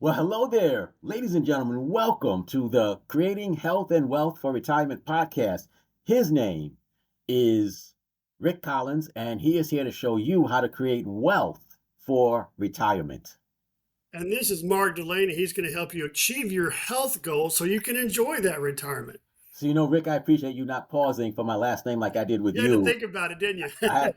Well, hello there, ladies and gentlemen. Welcome to the Creating Health and Wealth for Retirement podcast. His name is Rick Collins, and he is here to show you how to create wealth for retirement. And this is Mark Delaney. He's going to help you achieve your health goals so you can enjoy that retirement. So, Rick, I appreciate you not pausing for my last name like I did with You had to you. think about it, didn't I,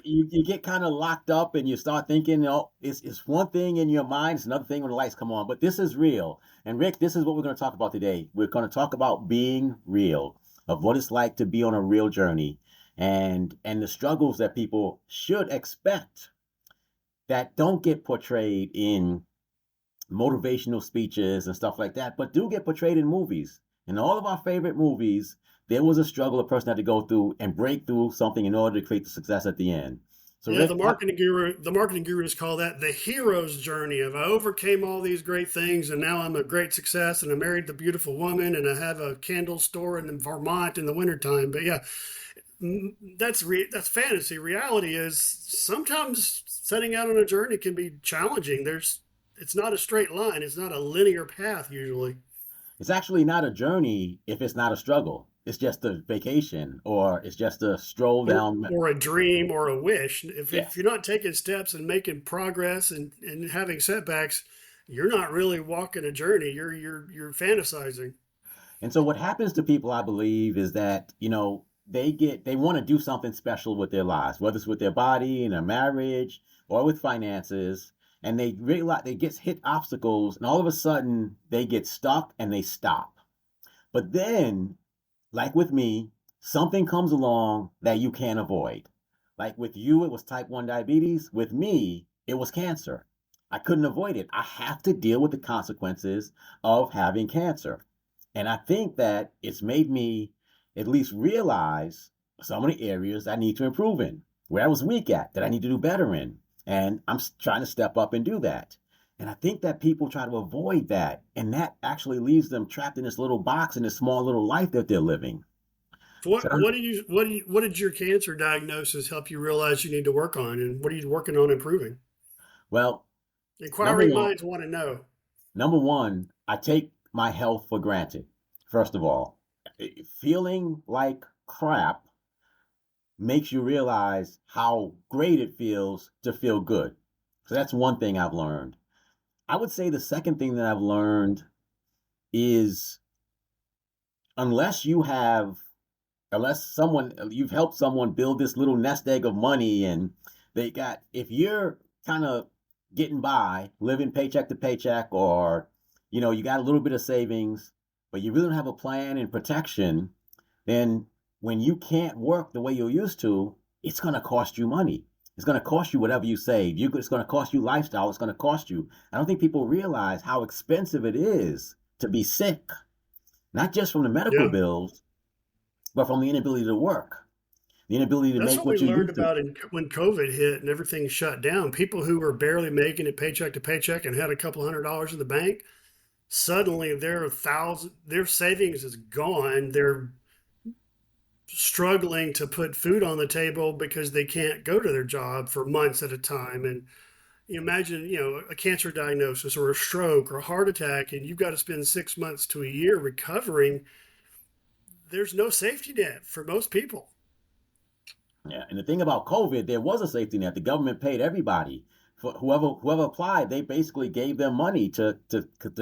you? you get kind of locked up and you start thinking, it's one thing in your mind, it's another thing when the lights come on. But this is real. And Rick, this is what we're going to talk about today. We're going to talk about being real, of what it's like to be on a real journey, and the struggles that people should expect that don't get portrayed in motivational speeches and stuff like that, but do get portrayed in movies. In all of our favorite movies, there was a struggle a person had to go through and break through something in order to create the success at the end. So Yeah, Rick, the marketing gurus call that the hero's journey of I overcame all these great things and now I'm a great success and I married the beautiful woman and I have a candle store in Vermont in the wintertime. But yeah, that's fantasy. Reality is sometimes setting out on a journey can be challenging. It's not a straight line. It's not a linear path usually. it's actually not a journey if it's not a struggle. It's just a vacation or it's just a stroll or down. or a dream or a wish. If Yes. you're not taking steps and making progress and having setbacks, you're not really walking a journey. You're fantasizing. And so what happens to people, I believe, is that, they want to do something special with their lives, whether it's with their body, in a marriage, or with finances, and they realize they get hit obstacles, and all of a sudden they get stuck and they stop. But then, like with me, something comes along that you can't avoid. Like with you, it was type 1 diabetes. With me, it was cancer. I couldn't avoid it. I have to deal with the consequences of having cancer. And I think that it's made me at least realize some of the areas I need to improve in, where I was weak at, that I need to do better in. And I'm trying to step up and do that. And I think that people try to avoid that. And that actually leaves them trapped in this little box in this small little life that they're living. So So, what did your cancer diagnosis help you realize you need to work on, and what are you working on improving? well, number Inquiring one, minds want to know. number one, I take my health for granted. First of all, feeling like crap makes you realize how great it feels to feel good. So that's one thing I've learned. I would say the second thing that I've learned is unless you have, unless someone, you've helped someone build this little nest egg of money and if you're kind of getting by, living paycheck to paycheck, or, you got a little bit of savings, but you really don't have a plan and protection, then when you can't work the way you used to, it's going to cost you money. It's going to cost you whatever you save. It's going to cost you lifestyle. It's going to cost you. I don't think people realize how expensive it is to be sick, not just from the medical Yeah, bills, but from the inability to work, the inability to that's make what we what you learned used to. about when COVID hit and everything shut down. People who were barely making it paycheck to paycheck and had a couple $100 in the bank, suddenly their savings is gone. They're struggling to put food on the table because they can't go to their job for months at a time. And you imagine, a cancer diagnosis or a stroke or a heart attack, and you've got to spend 6 months to a year recovering. There's no safety net for most people. Yeah, and the thing about COVID, there was a safety net. The government paid everybody. For whoever applied, they basically gave them money to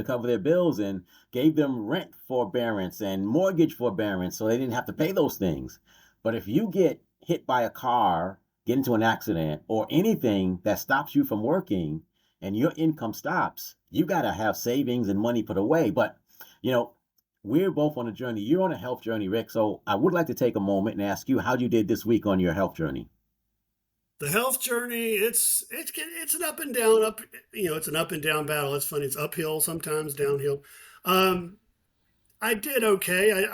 cover their bills and gave them rent forbearance and mortgage forbearance, so they didn't have to pay those things. But if you get hit by a car, get into an accident, or anything that stops you from working, and your income stops, you got to have savings and money put away. But you know, we're both on a journey. You're on a health journey, Rick. So I would like to take a moment and ask you how you did this week on your health journey. The health journey, it's an up and down, it's an up and down battle. It's funny. It's uphill sometimes, downhill. Um, I did okay.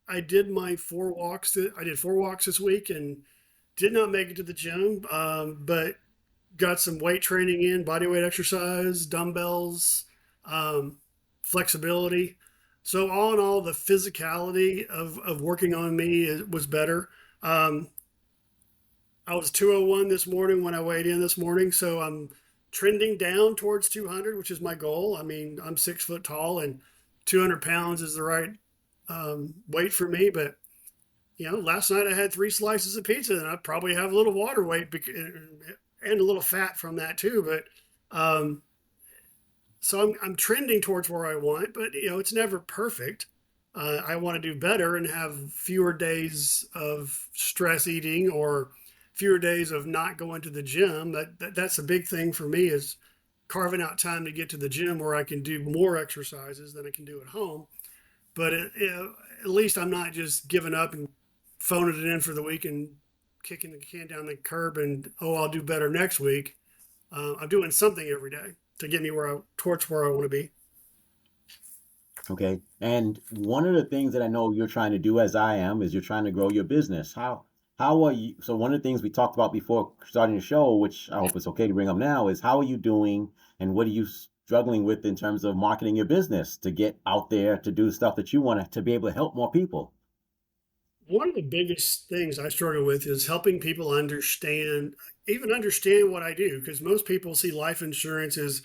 I did my 4 walks. I did 4 walks this week and did not make it to the gym, but got some weight training in, body weight exercise, dumbbells, um, flexibility. So all in all, the physicality of working on me was better. Um, I was 201 this morning when I weighed in this morning, so I'm trending down towards 200, which is my goal. I mean, I'm 6 foot tall, and 200 pounds is the right weight for me. But last night I had 3 slices of pizza, and I probably have a little water weight and a little fat from that too. But so I'm trending towards where I want, but it's never perfect. I want to do better and have fewer days of stress eating or fewer days of not going to the gym. That's a big thing for me, is carving out time to get to the gym where I can do more exercises than I can do at home. But at least I'm not just giving up and phoning it in for the week and kicking the can down the curb and, oh, I'll do better next week. I'm doing something every day to get me towards where I want to be. Okay. And one of the things that I know you're trying to do, as I am, is you're trying to grow your business. How are you? So one of the things we talked about before starting the show, which I hope it's okay to bring up now, is how are you doing and what are you struggling with in terms of marketing your business to get out there to do the stuff that you want to be able to help more people? One of the biggest things I struggle with is helping people even understand what I do, because most people see life insurance as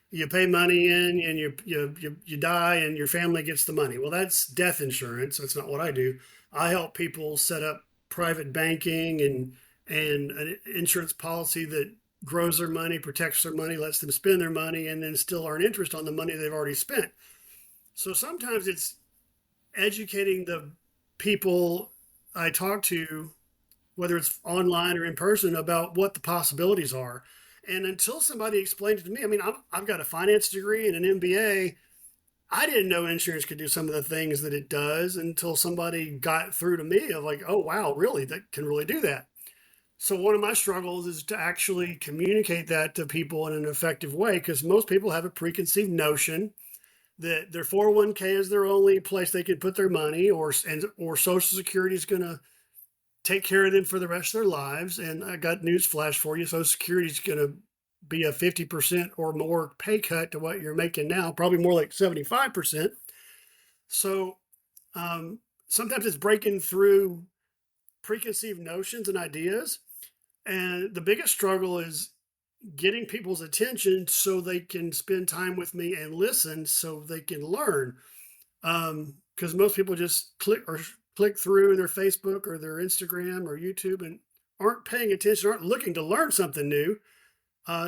you pay money in and you die and your family gets the money. Well, that's death insurance. That's not what I do. I help people set up private banking and an insurance policy that grows their money, protects their money, lets them spend their money, and then still earn interest on the money they've already spent. So sometimes it's educating the people I talk to, whether it's online or in person, about what the possibilities are. And until somebody explained it to me, I mean, I've got a finance degree and an MBA. I didn't know insurance could do some of the things that it does until somebody got through to me of like, oh, wow, really? That can really do that. So one of my struggles is to actually communicate that to people in an effective way, because most people have a preconceived notion that their 401k is their only place they can put their money, or Social Security is going to take care of them for the rest of their lives. And I got news flash for you: Social Security is going to be a 50% or more pay cut to what you're making now, probably more like 75%. So um, sometimes it's breaking through preconceived notions and ideas. And the biggest struggle is getting people's attention so they can spend time with me and listen so they can learn. Because most people just click through their Facebook or their Instagram or YouTube and aren't paying attention, aren't looking to learn something new,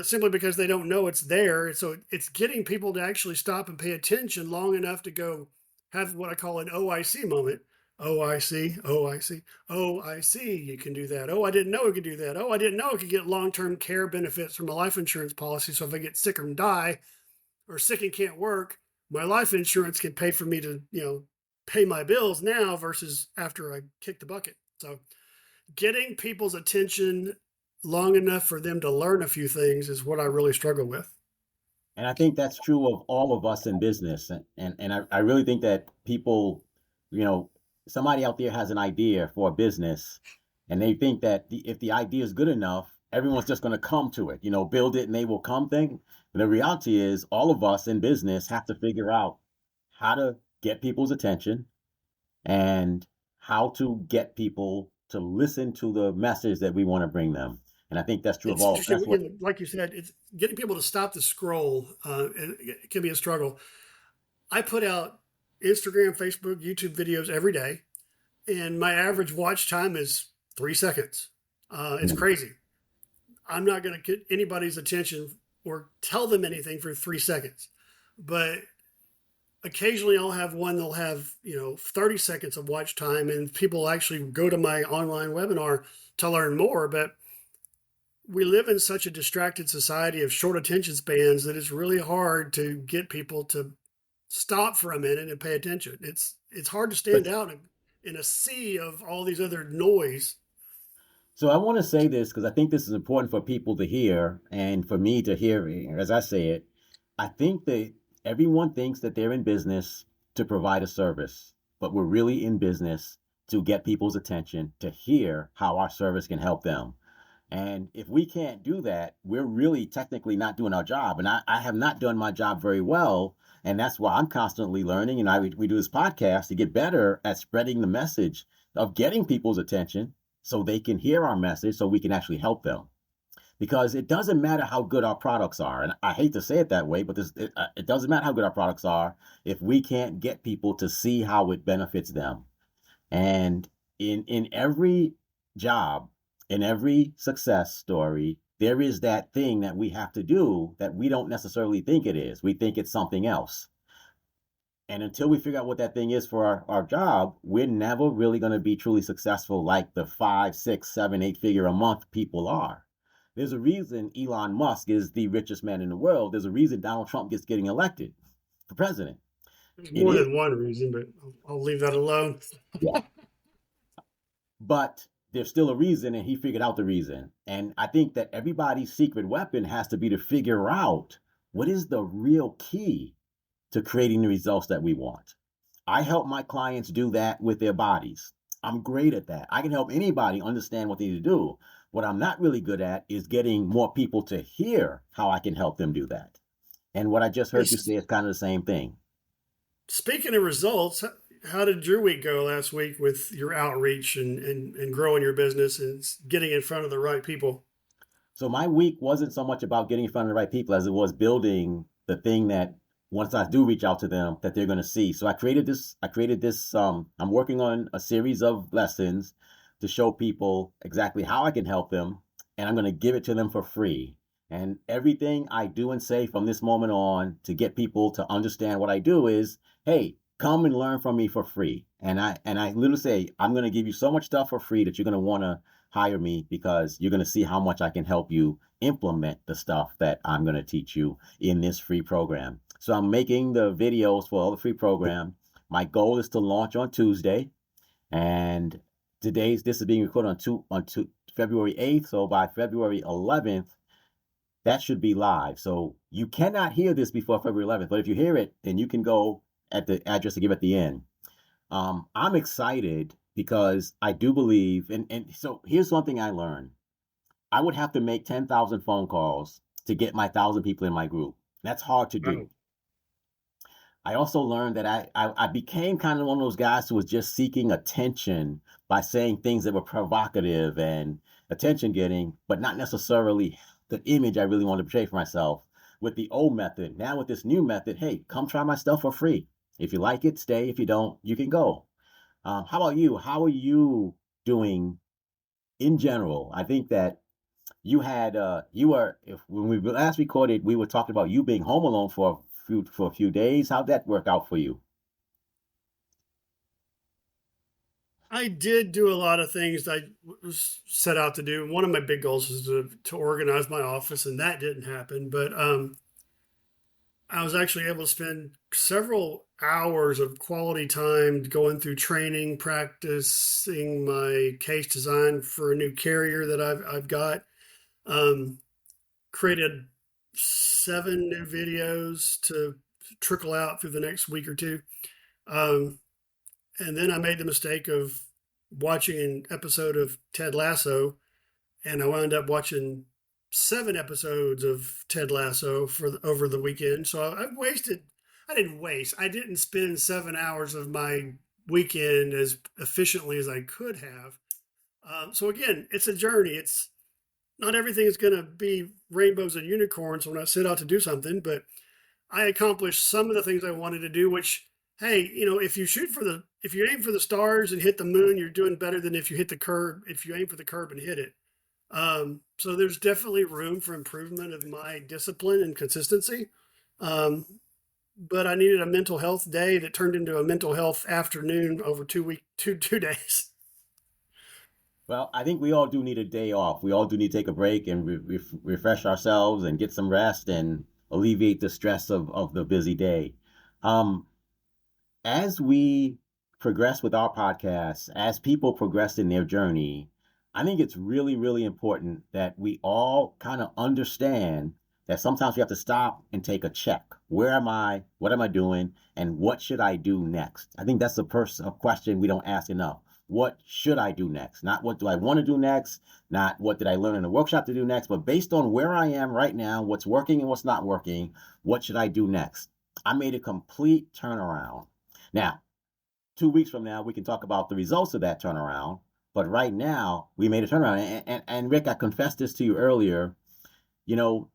simply because they don't know it's there. And so it's getting people to actually stop and pay attention long enough to go have what I call an OIC moment. Oh, I see. Oh, I see. Oh, I see. You can do that. Oh, I didn't know I could do that. Oh, I didn't know I could get long-term care benefits from a life insurance policy. So if I get sick or die or sick and can't work, my life insurance can pay for me to, pay my bills now versus after I kick the bucket. So getting people's attention long enough for them to learn a few things is what I really struggle with. And I think that's true of all of us in business. And I really think that people, you know, somebody out there has an idea for a business and they think that if the idea is good enough, everyone's just going to come to it, build it and they will come thing. But the reality is all of us in business have to figure out how to get people's attention and how to get people to listen to the message that we want to bring them. And I think that's true of It's all. interesting, That's what. like you said, it's getting people to stop the scroll. It can be a struggle. I put out Instagram, Facebook, YouTube videos every day, and my average watch time is 3 seconds. It's crazy. I'm not going to get anybody's attention or tell them anything for 3 seconds, but occasionally I'll have one that'll have 30 seconds of watch time, and people actually go to my online webinar to learn more. But we live in such a distracted society of short attention spans that it's really hard to get people to stop for a minute and pay attention. It's hard to stand But out in a sea of all these other noise. so I want to say this because I think this is important for people to hear and for me to hear as I say it. I think that everyone thinks that they're in business to provide a service, but we're really in business to get people's attention to hear how our service can help them. And if we can't do that, we're really technically not doing our job. And I have not done my job very well. And that's why I'm constantly learning. And we do this podcast to get better at spreading the message of getting people's attention so they can hear our message so we can actually help them. because it doesn't matter how good our products are. And I hate to say it that way, but it doesn't matter how good our products are if we can't get people to see how it benefits them. And in every job, in every success story, there is that thing that we have to do that we don't necessarily think it is. We think it's something else. And until we figure out what that thing is for our job, we're never really going to be truly successful like the 5, 6, 7, 8 figure a month people are. There's a reason Elon Musk is the richest man in the world. There's a reason Donald Trump gets getting elected for president. There's It more is, than one reason, but I'll leave that alone. yeah. But there's still a reason, and he figured out the reason. And I think that everybody's secret weapon has to be to figure out what is the real key to creating the results that we want. I help my clients do that with their bodies. I'm great at that. I can help anybody understand what they need to do. What I'm not really good at is getting more people to hear how I can help them do that. And what I just Hey, heard you say is kind of the same thing. speaking of results, how did your week go last week with your outreach and growing your business and getting in front of the right people? So my week wasn't so much about getting in front of the right people as it was building the thing that once I do reach out to them that they're going to see. So I'm working on a series of lessons to show people exactly how I can help them, and I'm going to give it to them for free. And everything I do and say from this moment on to get people to understand what I do is, hey, come and learn from me for free. And I literally say, I'm going to give you so much stuff for free that you're going to want to hire me because you're going to see how much I can help you implement the stuff that I'm going to teach you in this free program. So I'm making the videos for all the free program. My goal is to launch on Tuesday, and this is being recorded on February 8th. So by February 11th, that should be live. So you cannot hear this before February 11th, but if you hear it, then you can go at the address to give at the end. I'm excited because I do believe, and so here's one thing I learned. I would have to make 10,000 phone calls to get my 1,000 people in my group. That's hard to do. Wow. I also learned that I became kind of one of those guys who was just seeking attention by saying things that were provocative and attention getting, but not necessarily the image I really wanted to portray for myself with the old method. Now with this new method, hey, come try my stuff for free. If you like it, stay. If you don't, you can go. How about you? How are you doing in general? I think that you were if when we last recorded, we were talking about you being home alone for a few days. How'd that work out for you? I did do a lot of things that I was set out to do. One of my big goals was to organize my office, and that didn't happen. But I was actually able to spend several hours of quality time going through training, practicing my case design for a new carrier that I've got. Um, Created 7 new videos to trickle out through the next week or two. Um, and then I made the mistake of watching an episode of Ted Lasso, and I wound up watching 7 episodes of Ted Lasso over the weekend. So I've wasted. I didn't waste. I didn't spend 7 hours of my weekend as efficiently as I could have. So again, it's a journey. It's not everything is going to be rainbows and unicorns when I set out to do something, but I accomplished some of the things I wanted to do, which, hey, if you aim for the stars and hit the moon, you're doing better than if you hit the curb, if you aim for the curb and hit it. So there's definitely room for improvement of my discipline and consistency. Um, but I needed a mental health day that turned into a mental health afternoon over 2 days. Well, I think we all do need a day off. We all do need to take a break and refresh ourselves and get some rest and alleviate the stress of the busy day. Um, as we progress with our podcasts, as people progress in their journey, I think it's really, really important that we all kind of understand that sometimes we have to stop and take a check. Where am I? What am I doing? And what should I do next? I think that's a question we don't ask enough. What should I do next? Not what do I want to do next? Not what did I learn in the workshop to do next? But based on where I am right now, what's working and what's not working, what should I do next? I made a complete turnaround. Now, 2 weeks from now, we can talk about the results of that turnaround. But right now, we made a turnaround. And Rick, I confessed this to you earlier. You know,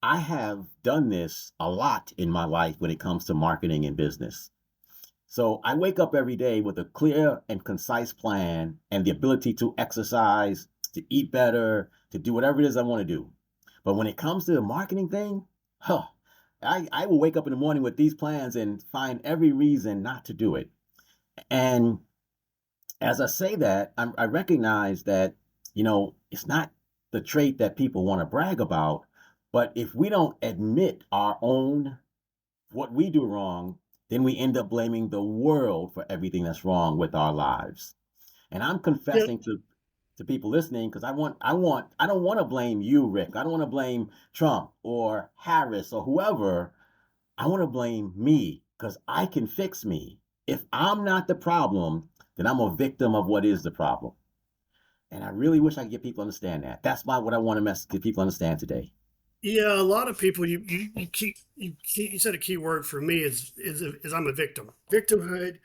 I have done this a lot in my life when it comes to marketing and business. So I wake up every day with a clear and concise plan and the ability to exercise, to eat better, to do whatever it is I want to do. But when it comes to the marketing thing, huh, I will wake up in the morning with these plans and find every reason not to do it. And as I say that, I recognize that, it's not the trait that people want to brag about, but if we don't admit our own what we do wrong, then we end up blaming the world for everything that's wrong with our lives. And I'm Yeah, confessing to people listening because I don't want to blame you, Rick. I don't want to blame Trump or Harris or whoever. I want to blame me because I can fix me. If I'm not the problem, then I'm a victim of what is the problem. And I really wish I could get people to understand that. That's what I want to get people to understand today. yeah. A lot of people, you said a key word for me is I'm a victim. Victimhood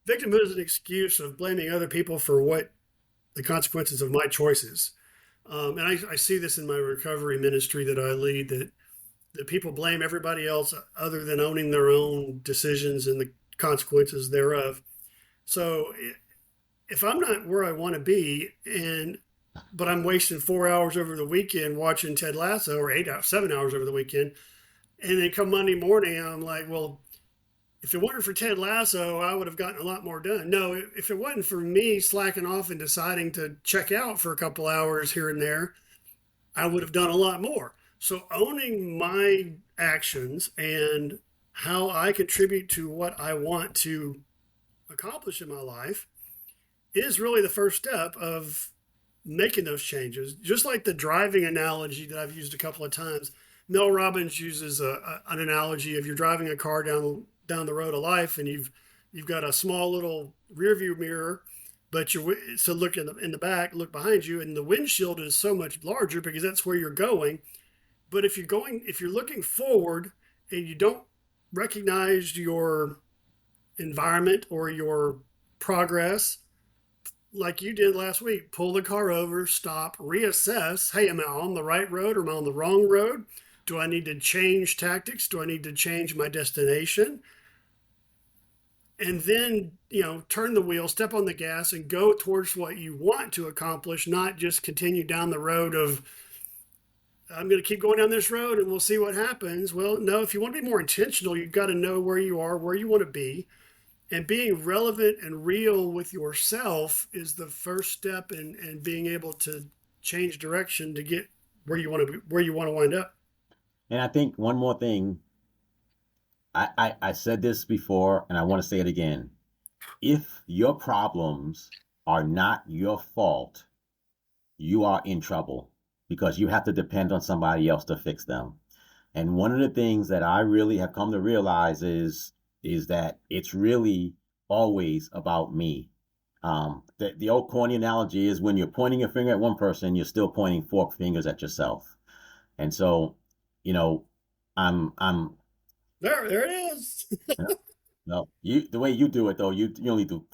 is an excuse of blaming other people for what the consequences of my choices. And I see this in my recovery ministry that I lead, that people blame everybody else other than owning their own decisions and the consequences thereof. So if I'm not where I want to be, but I'm wasting 4 hours over the weekend watching Ted Lasso, or 8 hours, 7 hours over the weekend, and then come Monday morning, I'm like, well, if it weren't for Ted Lasso, I would have gotten a lot more done. No, if it wasn't for me slacking off and deciding to check out for a couple hours here and there, I would have done a lot more. So owning my actions and how I contribute to what I want to accomplish in my life is really the first step of making those changes. Just like the driving analogy that I've used a couple of times, Mel Robbins uses an analogy of you're driving a car down the road of life, and you've got a small little rear view mirror, but you're so look in the back, look behind you, and the windshield is so much larger because that's where you're going. But if you're looking forward and you don't recognize your environment or your progress, like you did last week, pull the car over, stop, reassess. Hey, am I on the right road or am I on the wrong road? Do I need to change tactics? Do I need to change my destination? And then, turn the wheel, step on the gas, and go towards what you want to accomplish, not just continue down the road of, I'm going to keep going down this road and we'll see what happens. Well, no, if you want to be more intentional, you've got to know where you are, where you want to be, and being relevant and real with yourself is the first step in being able to change direction to get where you want to wind up. And I think one more thing, I said this before and I want to say it again. If your problems are not your fault, you are in trouble because you have to depend on somebody else to fix them. And one of the things that I really have come to realize is that it's really always about me. The old corny analogy is when you're pointing your finger at one person, you're still pointing four fingers at yourself. And so, you know, I'm There it is. no, the way you do it though, you only do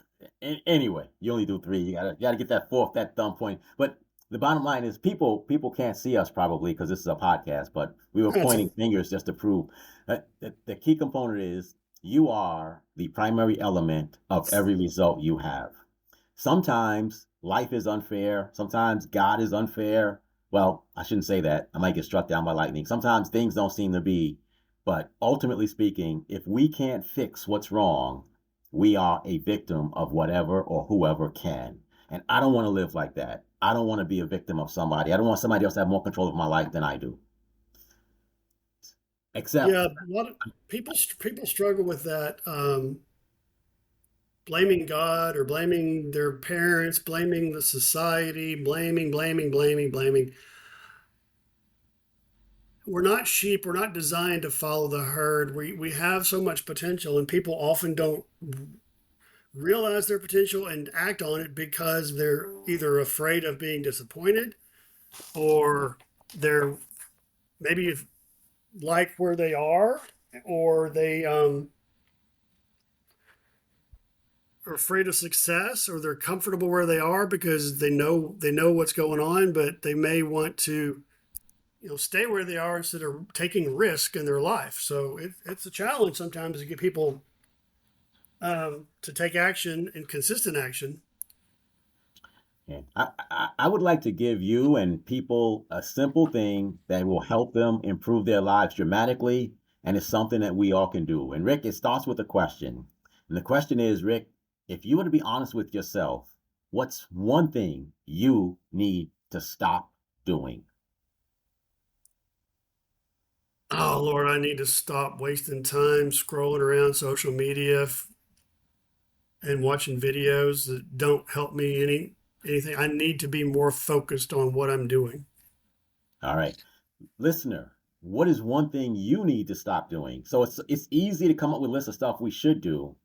anyway. You only do three. You gotta get that fourth, that thumb point. But the bottom line is, people can't see us probably because this is a podcast. But we were That's pointing fingers just to prove that the key component is you are the primary element of every result you have. Sometimes life is unfair. Sometimes God is unfair. Well, I shouldn't say that. I might get struck down by lightning. Sometimes things don't seem to be. But ultimately speaking, if we can't fix what's wrong, we are a victim of whatever or whoever can. And I don't want to live like that. I don't want to be a victim of somebody. I don't want somebody else to have more control of my life than I do. Except, Yeah, a lot of people struggle with that, blaming God or blaming their parents, blaming the society, blaming. We're not sheep. We're not designed to follow the herd. We have so much potential, and people often don't realize their potential and act on it because they're either afraid of being disappointed, or they're maybe like where they are, or they are afraid of success, or they're comfortable where they are because they know what's going on, but they may want to stay where they are instead of taking risk in their life. So it's a challenge sometimes to get people to take action and consistent action. And I would like to give you and people a simple thing that will help them improve their lives dramatically, and it's something that we all can do. And Rick, it starts with a question. And the question is, Rick, if you were to be honest with yourself, what's one thing you need to stop doing? Oh Lord, I need to stop wasting time scrolling around social media and watching videos that don't help me anything. I need to be more focused on what I'm doing. All right. Listener, what is one thing you need to stop doing? So it's easy to come up with a list of stuff we should do,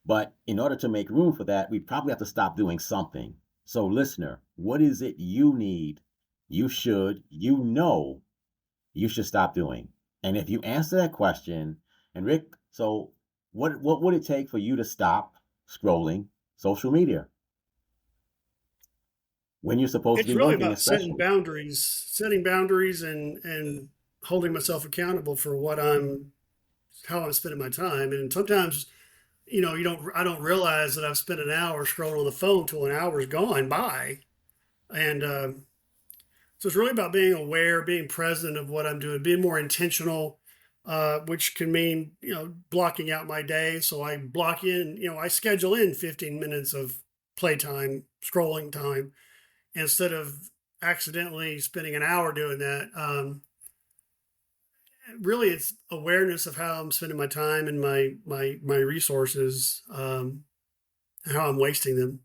but in order to make room for that, we probably have to stop doing something. So listener, what is it you need, you should stop doing? And if you answer that question, and Rick, so what would it take for you to stop scrolling social media when you're supposed to It's be really working, about especially? setting boundaries and holding myself accountable for how I'm spending my time. And sometimes, I don't realize that I've spent an hour scrolling on the phone till an hour's gone by. And so it's really about being aware, being present of what I'm doing, being more intentional, which can mean, blocking out my day. So I block in, I schedule in 15 minutes of playtime, scrolling time, instead of accidentally spending an hour doing that. Really, it's awareness of how I'm spending my time and my resources, and how I'm wasting them.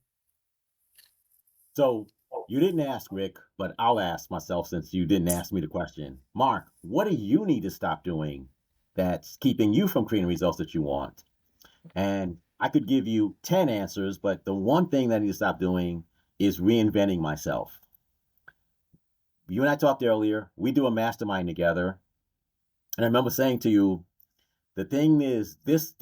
So you didn't ask Rick, but I'll ask myself since you didn't ask me the question. Mark, what do you need to stop doing that's keeping you from creating results that you want? And I could give you 10 answers, but the one thing that I need to stop doing is reinventing myself. You and I talked earlier, we do a mastermind together. And I remember saying to you, the thing is, this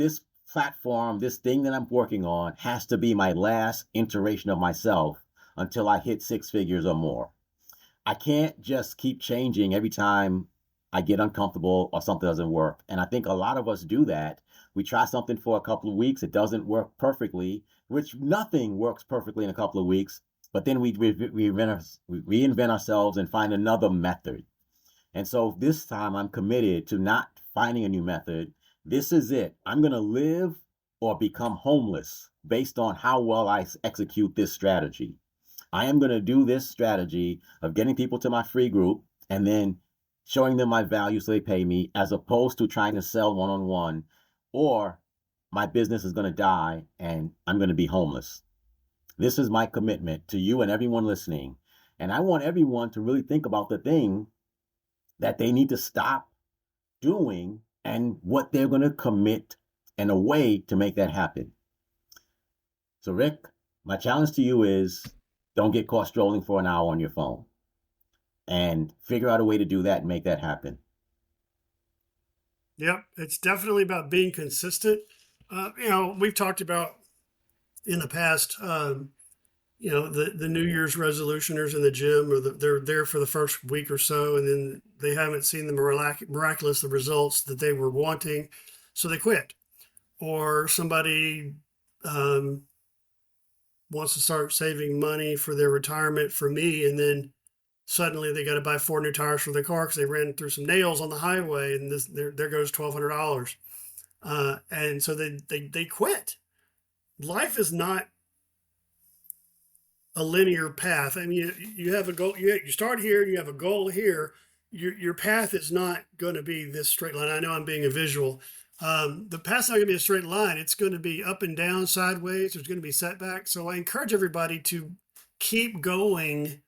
platform, this thing that I'm working on has to be my last iteration of myself until I hit six figures or more. I can't just keep changing every time I get uncomfortable or something doesn't work. And I think a lot of us do that. We try something for a couple of weeks, it doesn't work perfectly, which nothing works perfectly in a couple of weeks. But then we reinvent ourselves and find another method. And so this time I'm committed to not finding a new method. This is it. I'm going to live or become homeless based on how well I execute this strategy. I am going to do this strategy of getting people to my free group and then showing them my value so they pay me, as opposed to trying to sell one on one, or my business is going to die and I'm going to be homeless. This is my commitment to you and everyone listening. And I want everyone to really think about the thing that they need to stop doing and what they're going to commit and a way to make that happen. So, Rick, my challenge to you is don't get caught strolling for an hour on your phone and figure out a way to do that and make that happen. Yep, it's definitely about being consistent. We've talked about in the past, the New Year's resolutioners in the gym, or they're there for the first week or so, and then they haven't seen the miraculous results that they were wanting, so they quit. Or somebody um, wants to start saving money for their retirement for me, and then suddenly they got to buy four new tires for their car because they ran through some nails on the highway, and there goes $1,200. And so they quit. Life is not a linear path. I mean, you have a goal. You start here, and you have a goal here. Your path is not going to be this straight line. I know I'm being a visual. The path's not going to be a straight line. It's going to be up and down, sideways. There's going to be setbacks. So I encourage everybody to keep going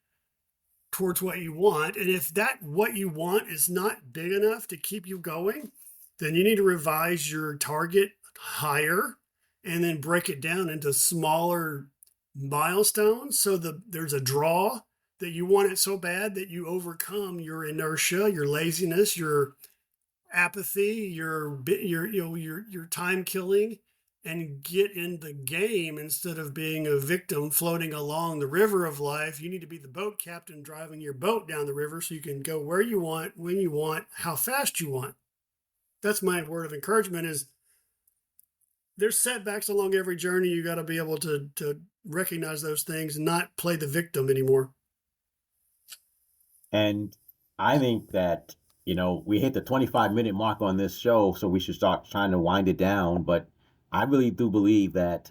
towards what you want. And if that what you want is not big enough to keep you going, then you need to revise your target higher and then break it down into smaller milestones, so there's a draw that you want it so bad that you overcome your inertia, your laziness, your apathy, your time killing, and get in the game instead of being a victim floating along the river of life. You need to be the boat captain driving your boat down the river so you can go where you want, when you want, how fast you want. That's my word of encouragement is there's setbacks along every journey. You got to be able to recognize those things and not play the victim anymore. And I think that, we hit the 25-minute mark on this show, so we should start trying to wind it down. But I really do believe that,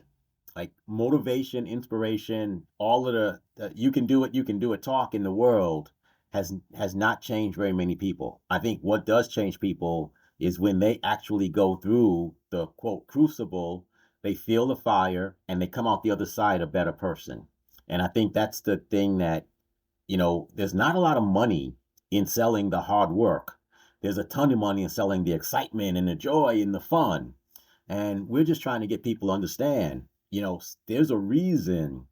like, motivation, inspiration, all of the you can do it talk in the world has not changed very many people. I think what does change people is when they actually go through the quote crucible, they feel the fire and they come out the other side a better person. And I think that's the thing that, there's not a lot of money in selling the hard work. There's a ton of money in selling the excitement and the joy and the fun. And we're just trying to get people to understand, there's a reason.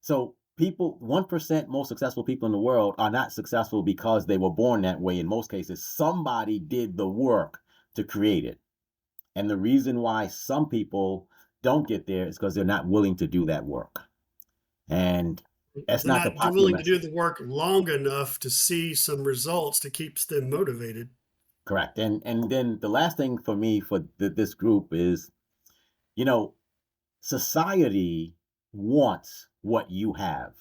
So people, 1% most successful people in the world are not successful because they were born that way. In most cases, somebody did the work to create it. And the reason why some people don't get there is because they're not willing to do that work. And that's They're not the not popular willing to do message. the work long enough to see some results to keep them motivated. Correct. And then the last thing for me for this group is, you know, society wants what you have.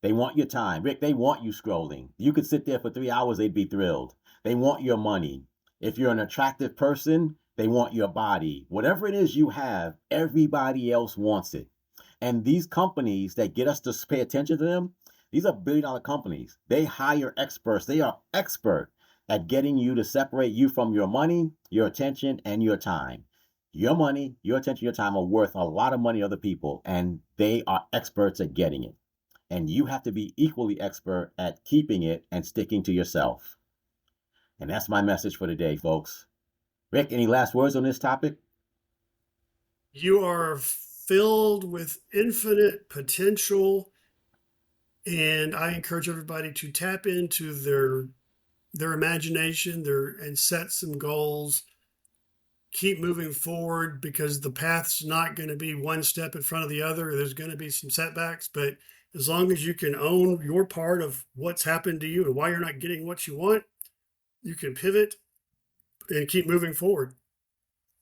They want your time. Rick, they want you scrolling. You could sit there for 3 hours, they'd be thrilled. They want your money. If you're an attractive person, they want your body. Whatever it is you have, everybody else wants it. And these companies that get us to pay attention to them, these are billion-dollar companies. They hire experts. They are expert at getting you to separate you from your money, your attention, and your time. Your money, your attention, your time are worth a lot of money to other people, and they are experts at getting it. And you have to be equally expert at keeping it and sticking to yourself. And that's my message for today, folks. Rick, any last words on this topic? You are filled with infinite potential, and I encourage everybody to tap into their imagination, their and set some goals. Keep moving forward because the path's not going to be one step in front of the other. There's going to be some setbacks, but as long as you can own your part of what's happened to you and why you're not getting what you want, you can pivot and keep moving forward.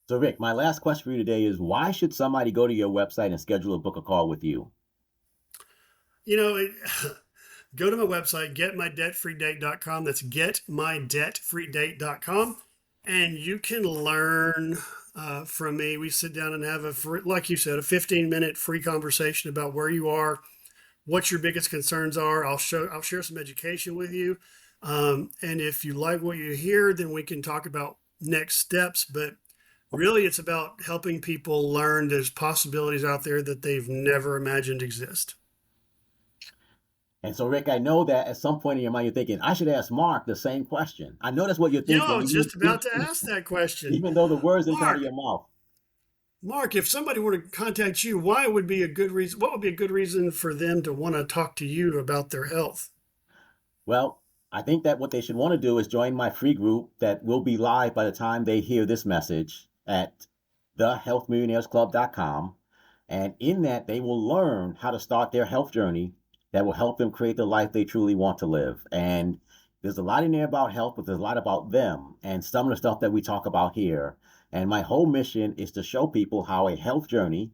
So, Rick, my last question for you today is why should somebody go to your website and schedule a book a call with you? You know, it, go to my website, getmydebtfreedate.com. That's getmydebtfreedate.com. And you can learn from me. We sit down and have like you said, a 15-minute free conversation about where you are, what your biggest concerns are. I'll share some education with you. And if you like what you hear, then we can talk about next steps. But really, it's about helping people learn there's possibilities out there that they've never imagined exist. And so, Rick, I know that at some point in your mind, you're thinking, I should ask Mark the same question. I know that's what you're Yeah, I thinking, was just about to ask that question. even though the words didn't come out of Mark, your mouth. Mark, if somebody were to contact you, why would be a good reason? What would be a good reason for them to want to talk to you about their health? Well, I think that what they should want to do is join my free group that will be live by the time they hear this message at thehealthmillionairesclub.com. And in that, they will learn how to start their health journey that will help them create the life they truly want to live. And there's a lot in there about health, but there's a lot about them and some of the stuff that we talk about here. And my whole mission is to show people how a health journey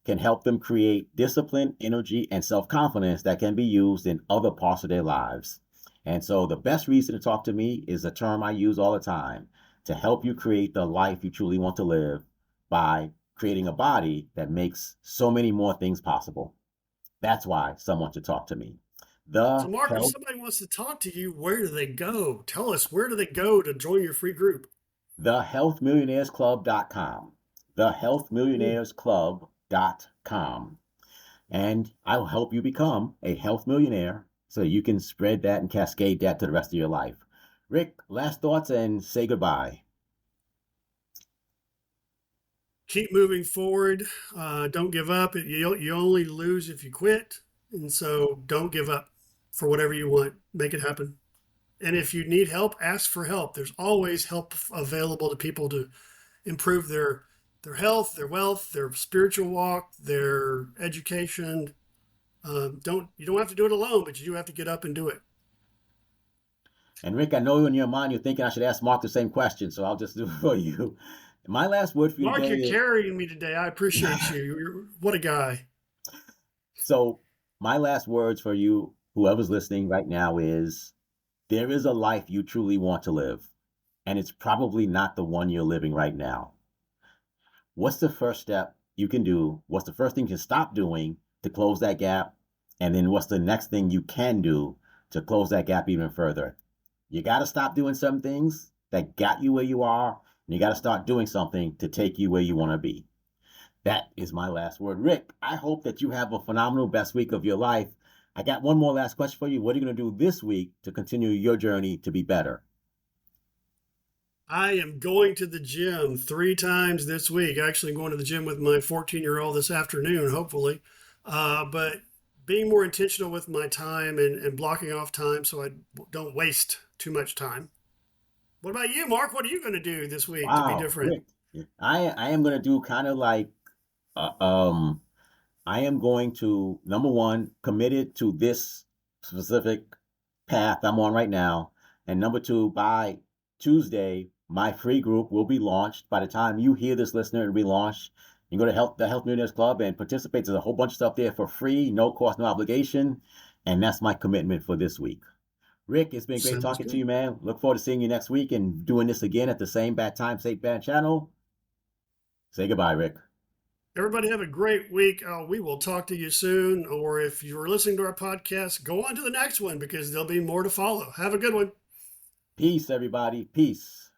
can help them create discipline, energy, and self confidence that can be used in other parts of their lives. And so, the best reason to talk to me is a term I use all the time to help you create the life you truly want to live by creating a body that makes so many more things possible. That's why someone should talk to me. So, The Mark, if health, somebody wants to talk to you, where do they go? Tell us, where do they go to join your free group? thehealthmillionairesclub.com. Thehealthmillionairesclub.com. And I'll help you become a health millionaire so you can spread that and cascade that to the rest of your life. Rick, last thoughts and say goodbye. Keep moving forward. Don't give up. You only lose if you quit. And so don't give up for whatever you want. Make it happen. And if you need help, ask for help. There's always help available to people to improve their health, their wealth, their spiritual walk, their education. Don't You don't have to do it alone, but you do have to get up and do it. And Rick, I know in your mind you're thinking I should ask Mark the same question, so I'll just do it for you. My last word for you Mark, you're today carrying me today. I appreciate is you. What a guy. so my last words for you, whoever's listening right now, is there is a life you truly want to live, and it's probably not the one you're living right now. What's the first step you can do? What's the first thing you can stop doing to close that gap? And then what's the next thing you can do to close that gap even further? You got to stop doing some things that got you where you are, and you got to start doing something to take you where you want to be. That is my last word. Rick, I hope that you have a phenomenal best week of your life. I got one more last question for you. What are you going to do this week to continue your journey to be better? I am going to the gym 3 times this week. Actually, going to the gym with my 14-year-old this afternoon, hopefully. But being more intentional with my time and blocking off time so I don't waste too much time. What about you, Mark? What are you going to do this week to be Wow, different? Rick, I am going to do kind of like uh, um I am going to, number one, committed to this specific path I'm on right now. And number two, by Tuesday, my free group will be launched. By the time you hear this, listener, it'll be launched. You can go to the Health Millionaires Club and participate. There's a whole bunch of stuff there for free, no cost, no obligation. And that's my commitment for this week. Rick, it's been great Sounds talking to good. you, man. Look forward to seeing you next week and doing this again at the same bad time, same bad channel. Say goodbye, Rick. Everybody have a great week. We will talk to you soon. Or if you're listening to our podcast, go on to the next one because there'll be more to follow. Have a good one. Peace, everybody. Peace.